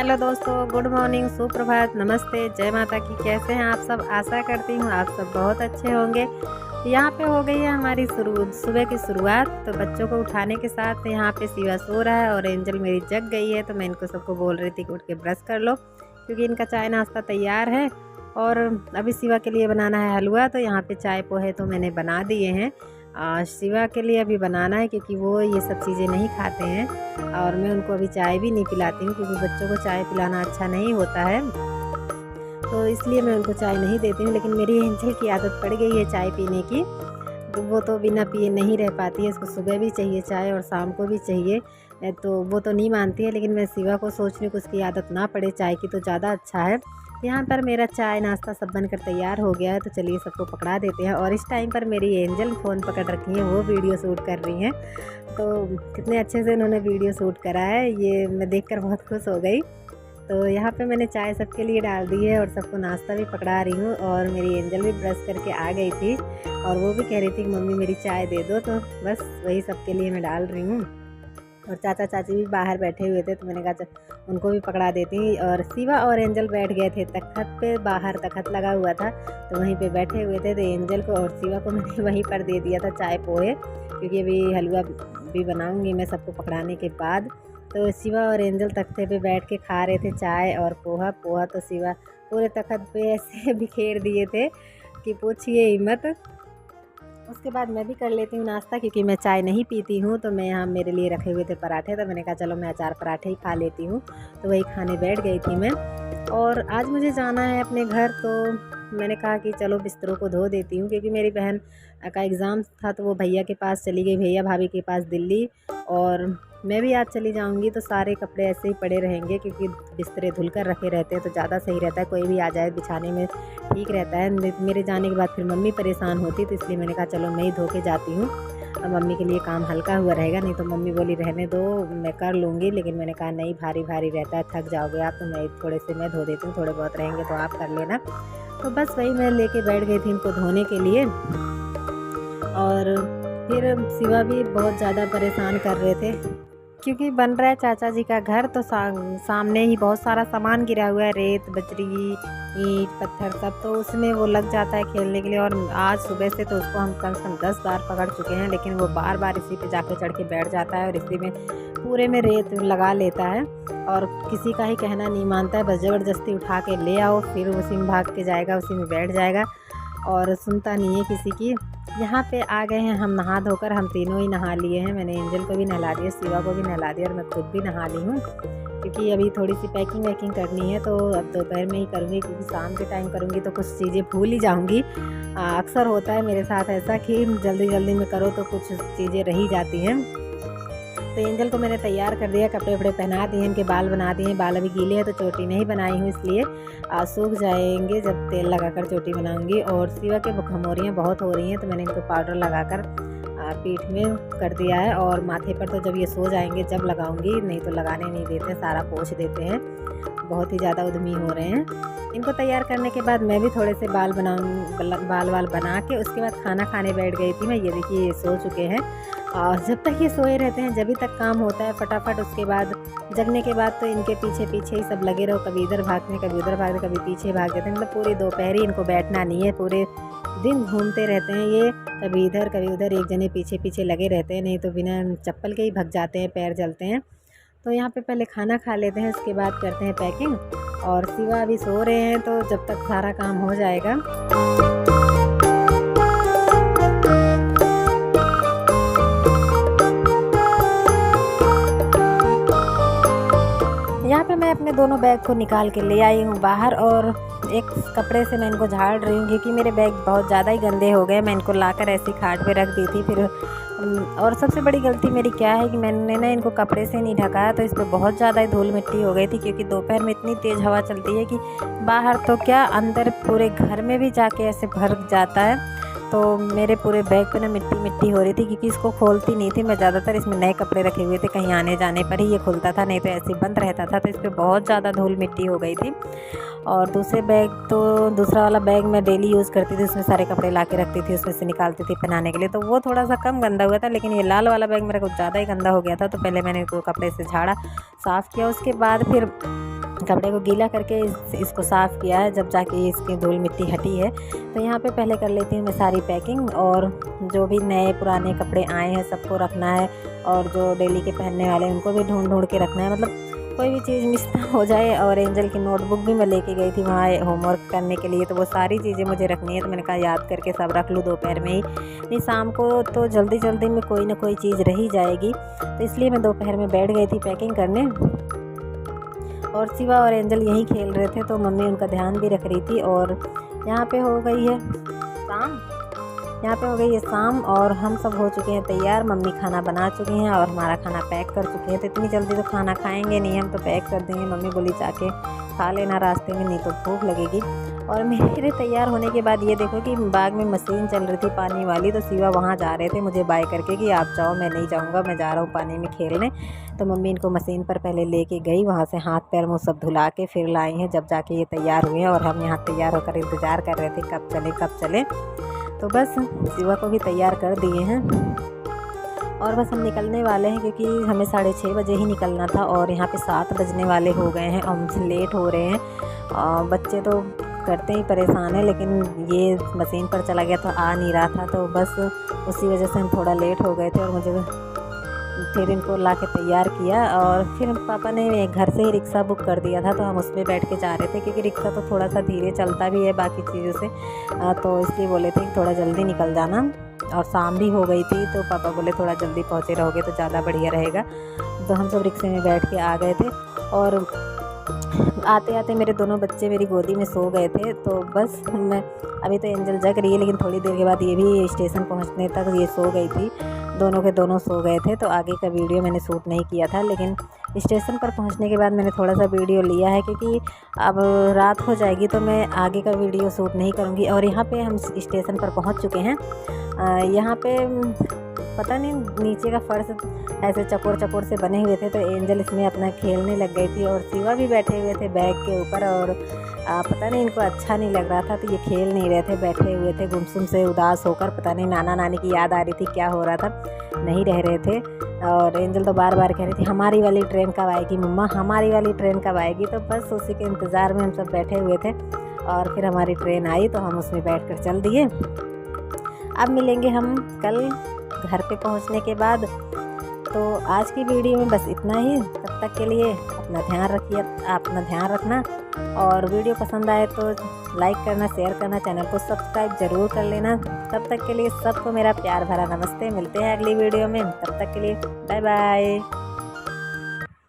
Hello दोस्तों, good morning, सुप्रभात, नमस्ते, जय माता की। कैसे हैं आप सब? आशा करती हूँ आप सब बहुत अच्छे होंगे। यहाँ पे हो गई है हमारी सुबह की शुरुआत। तो बच्चों को उठाने के साथ यहाँ पे शिवा सो रहा है और एंजल मेरी जग गई है। तो मैं इनको सबको बोल रही थी कि उठ के ब्रश कर लो, क्योंकि इनका चाय नाश्ता तैयार है। और अभी शिवा के लिए बनाना है हलवा। तो यहाँ पे चाय पोहे तो मैंने बना दिए हैं। शिवा के लिए अभी बनाना है, क्योंकि वो ये सब चीज़ें नहीं खाते हैं। और मैं उनको अभी चाय भी नहीं पिलाती हूँ, क्योंकि बच्चों को चाय पिलाना अच्छा नहीं होता है। तो इसलिए मैं उनको चाय नहीं देती हूँ। लेकिन मेरी एंजल की आदत पड़ गई है चाय पीने की। तो वो तो बिना पिए नहीं रह पाती है। उसको सुबह भी चाहिए चाय और शाम को भी चाहिए। तो वो तो नहीं मानती है, लेकिन मैं शिवा को सोच रही हूँ कि उसकी आदत ना पड़े चाय की, तो ज़्यादा अच्छा है। यहाँ पर मेरा चाय नाश्ता सब बनकर तैयार हो गया है। तो चलिए सबको पकड़ा देते हैं। और इस टाइम पर मेरी एंजल फ़ोन पकड़ रखी है, वो वीडियो शूट कर रही हैं। तो कितने अच्छे से उन्होंने वीडियो शूट करा है, ये मैं देखकर बहुत खुश हो गई। तो यहाँ पे मैंने चाय सबके लिए डाल दी है और सबको नाश्ता भी पकड़ा रही हूँ। और मेरी एंजल भी ब्रश करके आ गई थी और वो भी कह रही थी कि मम्मी मेरी चाय दे दो। तो बस वही सबके लिए मैं डाल रही हूँ। और चाचा चाची भी बाहर बैठे हुए थे, तो मैंने कहा उनको भी पकड़ा देती। और शिवा और एंजल बैठ गए थे तख्त पे, बाहर तख्त लगा हुआ था तो वहीं पे बैठे हुए थे। तो एंजल को और शिवा को मैंने वहीं पर दे दिया था चाय पोहे, क्योंकि अभी हलवा भी बनाऊंगी मैं सबको पकड़ाने के बाद। तो शिवा और एंजल तख्ते पे बैठ के खा रहे थे चाय और पोहा। तो शिवा पूरे तख्त पे ऐसे बिखेर दिए थे कि पूछिए ही मत। उसके बाद मैं भी कर लेती हूँ नाश्ता, क्योंकि मैं चाय नहीं पीती हूँ। तो मैं यहाँ मेरे लिए रखे हुए थे पराठे, तो मैंने कहा चलो मैं अचार पराठे ही खा लेती हूँ। तो वही खाने बैठ गई थी मैं। और आज मुझे जाना है अपने घर, तो मैंने कहा कि चलो बिस्तरों को धो देती हूँ, क्योंकि मेरी बहन का एग्ज़ाम था। तो वो भैया के पास चली गई, भैया भाभी के पास दिल्ली। और मैं भी आज चली जाऊंगी। तो सारे कपड़े ऐसे ही पड़े रहेंगे, क्योंकि बिस्तरे धुलकर रखे रहते हैं तो ज़्यादा सही रहता है। कोई भी आ जाए बिछाने में ठीक रहता है। मेरे जाने के बाद फिर मम्मी परेशान होती, तो इसलिए मैंने कहा चलो मैं ही धो के जाती हूँ। अब मम्मी के लिए काम हल्का हुआ रहेगा। नहीं तो मम्मी बोली रहने दो, मैं कर लूँगी। लेकिन मैंने कहा नहीं, भारी भारी रहता है, थक जाओगे आप। तो मैं थोड़े से मैं धो देती हूँ, थोड़े बहुत रहेंगे तो आप कर लेना। तो बस वही मैं लेके बैठ गई थी इनको धोने के लिए। और फिर शिवा भी बहुत ज़्यादा परेशान कर रहे थे, क्योंकि बन रहा है चाचा जी का घर। तो सामने ही बहुत सारा सामान गिरा हुआ है, रेत बजरी ईंट पत्थर सब। तो उसमें वो लग जाता है खेलने के लिए। और आज सुबह से तो उसको हम कम से कम 10 बार पकड़ चुके हैं, लेकिन वो बार बार इसी पे जाके चढ़ के बैठ जाता है और इसी में पूरे में रेत लगा लेता है। और किसी का ही कहना नहीं मानता है, बस ज़बरदस्ती उठा के ले आओ, फिर उसी में भाग के जाएगा, उसी में बैठ जाएगा और सुनता नहीं है किसी की। यहाँ पे आ गए हैं हम नहा धोकर, हम तीनों ही नहा लिए हैं। मैंने एंजल को भी नहला दिया, शिवा को भी नहला दिया और मैं खुद भी नहा ली हूँ, क्योंकि अभी थोड़ी सी पैकिंग वैकिंग करनी है। तो अब दोपहर में ही करूँगी, क्योंकि शाम के टाइम करूँगी तो कुछ चीज़ें भूल ही जाऊँगी। अक्सर होता है मेरे साथ ऐसा कि जल्दी जल्दी में करो तो कुछ चीज़ें रही जाती हैं। तो एंजल को मैंने तैयार कर दिया, कपड़े वपड़े पहना दिए, इनके बाल बना दिए। बाल अभी गीले हैं तो चोटी नहीं बनाई हूँ, इसलिए सूख जाएंगे जब तेल लगाकर चोटी बनाऊंगी। और शिवा के घमौरियाँ बहुत हो रही हैं, तो मैंने इनको पाउडर लगाकर पीठ में कर दिया है। और माथे पर तो जब ये सो जाएंगे जब लगाऊंगी, नहीं तो लगाने नहीं देते, सारा पोंछ देते हैं। बहुत ही ज़्यादा उद्यमी हो रहे हैं। इनको तैयार करने के बाद मैं भी थोड़े से बाल वाल बना के उसके बाद खाना खाने बैठ गई थी मैं। ये देखिए ये सो चुके हैं। और जब तक ये सोए रहते हैं जब तक काम होता है फटाफट। उसके बाद जगने के बाद तो इनके पीछे पीछे ही सब लगे रहो, कभी इधर भागते कभी उधर भागते कभी पीछे भाग जाते हैं। मतलब पूरी दोपहर ही इनको बैठना नहीं है, पूरे दिन घूमते रहते हैं ये, कभी इधर कभी उधर, एक जने पीछे पीछे लगे रहते हैं। नहीं तो बिना चप्पल के ही भग जाते हैं, पैर जलते हैं। तो यहाँ पे पहले खाना खा लेते हैं, उसके बाद करते हैं पैकिंग। और शिवा अभी सो रहे हैं, तो जब तक सारा काम हो जाएगा। यहाँ पे मैं अपने दोनों बैग को निकाल के ले आई हूँ बाहर, और एक कपड़े से मैं इनको झाड़ रही हूँ, क्योंकि मेरे बैग बहुत ज़्यादा ही गंदे हो गए। मैं इनको लाकर ऐसी खाट पे रख दी थी फिर। और सबसे बड़ी गलती मेरी क्या है कि मैंने ना इनको कपड़े से नहीं ढकाया, तो इस पर बहुत ज़्यादा ही धूल मिट्टी हो गई थी। क्योंकि दोपहर में इतनी तेज़ हवा चलती है कि बाहर तो क्या अंदर पूरे घर में भी जाके ऐसे भर जाता है। तो मेरे पूरे बैग पे ना मिट्टी मिट्टी हो रही थी, क्योंकि इसको खोलती नहीं थी मैं ज़्यादातर। इसमें नए कपड़े रखे हुए थे, कहीं आने जाने पर ही ये खुलता था, नहीं तो ऐसे बंद रहता था। तो इस पर बहुत ज़्यादा धूल मिट्टी हो गई थी। और दूसरा वाला बैग मैं डेली यूज़ करती थी, उसमें सारे कपड़े ला के रखती थी, उसमें से निकालती थी पहनाने के लिए। तो वो थोड़ा सा कम गंदा हुआ था, लेकिन ये लाल वाला बैग मेरा कुछ ज़्यादा ही गंदा हो गया था। तो पहले मैंने इसको कपड़े से झाड़ा, साफ़ किया, उसके बाद फिर कपड़े को गीला करके इसको साफ़ किया है, जब जाके इसकी धूल मिट्टी हटी है। तो यहाँ पे पहले कर लेती हूँ मैं सारी पैकिंग, और जो भी नए पुराने कपड़े आए हैं सबको रखना है, और जो डेली के पहनने वाले उनको भी ढूंढ के रखना है, मतलब कोई भी चीज़ मिस ना हो जाए। और एंजल की नोटबुक भी मैं लेके गई थी वहाँ होमवर्क करने के लिए, तो वो सारी चीज़ें मुझे रखनी है। तो मैंने कहा याद करके सब रख लूँ दोपहर में ही, नहीं शाम को तो जल्दी जल्दी में कोई ना कोई चीज़ रही जाएगी। तो इसलिए मैं दोपहर में बैठ गई थी पैकिंग करने, और शिवा और एंजल यहीं खेल रहे थे, तो मम्मी उनका ध्यान भी रख रही थी। और यहाँ पे हो गई है शाम, और हम सब हो चुके हैं तैयार। मम्मी खाना बना चुकी हैं और हमारा खाना पैक कर चुके हैं। तो इतनी जल्दी तो खाना खाएंगे नहीं, हम तो पैक कर देंगे। मम्मी बोली जाके खा लेना रास्ते में, नहीं तो भूख लगेगी। और मेरे तैयार होने के बाद ये देखो कि बाग में मशीन चल रही थी पानी वाली, तो शिवा वहाँ जा रहे थे मुझे बाय करके कि आप जाओ, मैं नहीं जाऊँगा, मैं जा रहा हूँ पानी में खेलने। तो मम्मी इनको मशीन पर पहले लेके गई, वहाँ से हाथ पैर मुँह सब धुला के फिर लाई हैं, जब जाके ये तैयार हुए हैं। और हम यहाँ तैयार होकर इंतज़ार कर रहे थे कब चले। तो बस शिवा को भी तैयार कर दिए हैं, और बस हम निकलने वाले हैं, क्योंकि हमें 6:30 बजे ही निकलना था, और यहाँ पे 7 बजने वाले हो गए हैं और हमसे लेट हो रहे हैं। बच्चे तो करते ही परेशान है, लेकिन ये मशीन पर चला गया तो आ नहीं रहा था, तो बस उसी वजह से हम थोड़ा लेट हो गए थे। और मुझे फिर इनको ला के तैयार किया, और फिर पापा ने घर से ही रिक्शा बुक कर दिया था, तो हम उसमें बैठ के जा रहे थे, क्योंकि रिक्शा तो थोड़ा सा धीरे चलता भी है बाकी चीज़ों से, तो इसलिए बोले थे कि थोड़ा जल्दी निकल जाना। और शाम भी हो गई थी, तो पापा बोले थोड़ा जल्दी पहुँचे रहोगे तो ज़्यादा बढ़िया रहेगा। तो हम सब रिक्शे में बैठ के आ गए थे, और आते आते मेरे दोनों बच्चे मेरी गोदी में सो गए थे। तो बस मैं अभी तो एंजल जग रही है, लेकिन थोड़ी देर के बाद ये भी स्टेशन पहुंचने तक ये सो गई थी, दोनों के दोनों सो गए थे। तो आगे का वीडियो मैंने शूट नहीं किया था, लेकिन स्टेशन पर पहुंचने के बाद मैंने थोड़ा सा वीडियो लिया है, क्योंकि अब रात हो जाएगी तो मैं आगे का वीडियो शूट नहीं करूँगी। और यहाँ पे हम स्टेशन पर पहुँच चुके हैं। यहाँ पे पता नहीं नीचे का फर्श ऐसे चकोर से बने हुए थे, तो एंजल इसमें अपना खेलने लग गई थी, और शिवा भी बैठे हुए थे बैग के ऊपर। और पता नहीं इनको अच्छा नहीं लग रहा था, तो ये खेल नहीं रहे थे, बैठे हुए थे गुमसुम से उदास होकर। पता नहीं नाना नानी की याद आ रही थी, क्या हो रहा था, नहीं रह रहे थे। और एंजल तो बार बार कह रही थी हमारी वाली ट्रेन कब आएगी मम्मा, हमारी वाली ट्रेन कब आएगी। तो बस उसी के इंतज़ार में हम सब बैठे हुए थे, और फिर हमारी ट्रेन आई तो हम उसमें बैठ कर चल दिए। अब मिलेंगे हम कल घर पे पहुंचने के बाद। तो आज की वीडियो में बस इतना ही। तब तक के लिए अपना ध्यान रखना, और वीडियो पसंद आए तो लाइक करना, शेयर करना, चैनल को सब्सक्राइब ज़रूर कर लेना। तब तक के लिए सबको मेरा प्यार भरा नमस्ते। मिलते हैं अगली वीडियो में, तब तक के लिए बाय बाय।